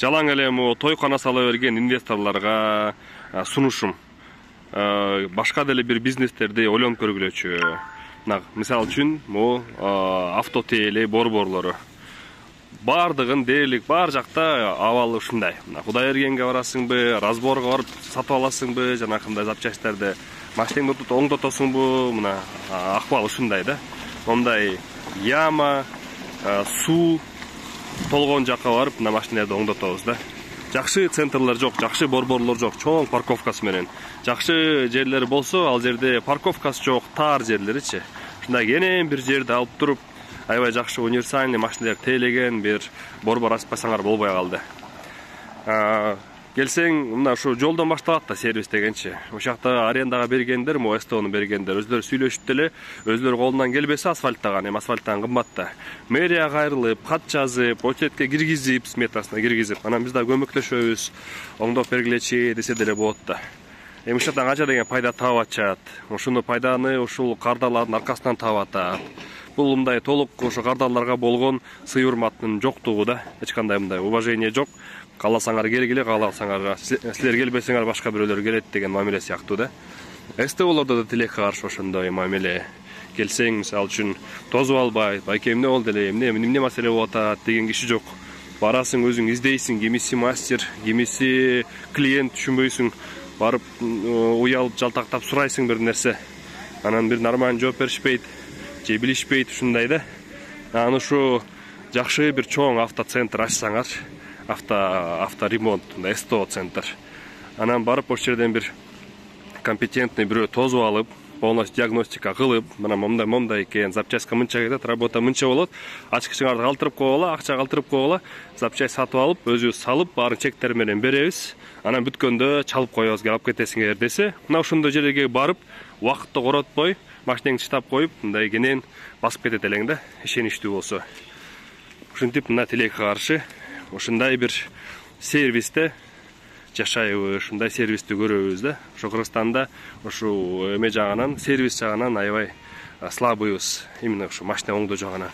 жалаң эле тойкана сала берген инвесторлорго сунушум. Башка деле бир бизнестерди ойлонуп көргүлөчү. Мисалы үчүн, автотейле борборлору. Бардыгын дээрлик бар жакта абалы ушундай. Кудай бергенге барасыңбы, разборго барып сатып аласыңбы, жанакындай запчастьтерди машинеңди оңдотосуңбу, мына акыбал ушундай да. Мондай яма, суу толгон жакка барып, мына машиналарды оңдотобуз да. Жакшы центрлар жок, жакшы борборлор жок, чоң парковкасы менен. Жакшы жерлери болсо, ал жерде парковкасы жок, тар жерлеричи. Ушундай кенен бир жерди алып туруп, аябай жакшы универсальный машиналар тейлеген бир борбор ачпасаңар болбой калды. Келсең, мына ушу жолдон башталат да сервис дегенчи. Ошакта арендага бергендер, СТОну бергендер, өзлөрү сүйлөшүп деле, өзлөрү колунан келбесе асфальттаган, асфальттан кымбат да. Мэрияга кайрылып, кат жазып, очередке киргизип, сметасына киргизип, анан биз да көмөктөшөбүз, оңдоп бергилечи десе деле болот да. Ушактан канча деген пайда таап атышат. Ушуну пайданы ушул кардалардын аркасынан таап атат. Бул мындай толук ошо кардаларга болгон сый урматтын жоктугу да, эч кандай мындай уважение жок. Кааласаңар келгиле, кааласаңар силер келбесеңер башка бирөөлөр келет деген мамиле сыяктуу да. СТОлордо да тилекке каршы ошондой мамиле. Келсең, мисалы үчүн, тозуп албай, байке эмне болду эле, эмне маселе болуп атат деген киши жок. Барасың, өзүң издейсиң, кимиси мастер, кимиси клиент түшүнбөйсүң, барып уялып жалтактап сурайсың бир нерсе. Анан бир нормально жооп беришпейт, же билишпейт ушундай да. Анан ушу жакшы бир чоң автоцентр ачсаңар, авторемонт, СТО центр. Анан барып ошол жерден бир компетентный бирөө тозуп алып, полностью диагностика кылып, мына момдай экен, запчастька мынча кетет, работа мынча болот, ачкычыңарды калтырып койгула, акча калтырып койгула, запчасть сатып алып, өзүбүз салып, баарын чектер менен беребиз. Анан бүткөндө чалып коебуз, алып кетесиңер десе, мына ошондой жерге барып, убакытты коротпой, машинеңди штап коюп, мындай кенен басып кетет элең да, ишеничтүү болсо. Ушинтип мына тилекке каршы ушундай бир сервисте жашайбыз, ушундай сервисти көрөбүз да. Ошо Кыргызстанда ушу эме жагынан, сервис жагынан аябай слабыйбыз, именно ушу машина оңдоо жагынан.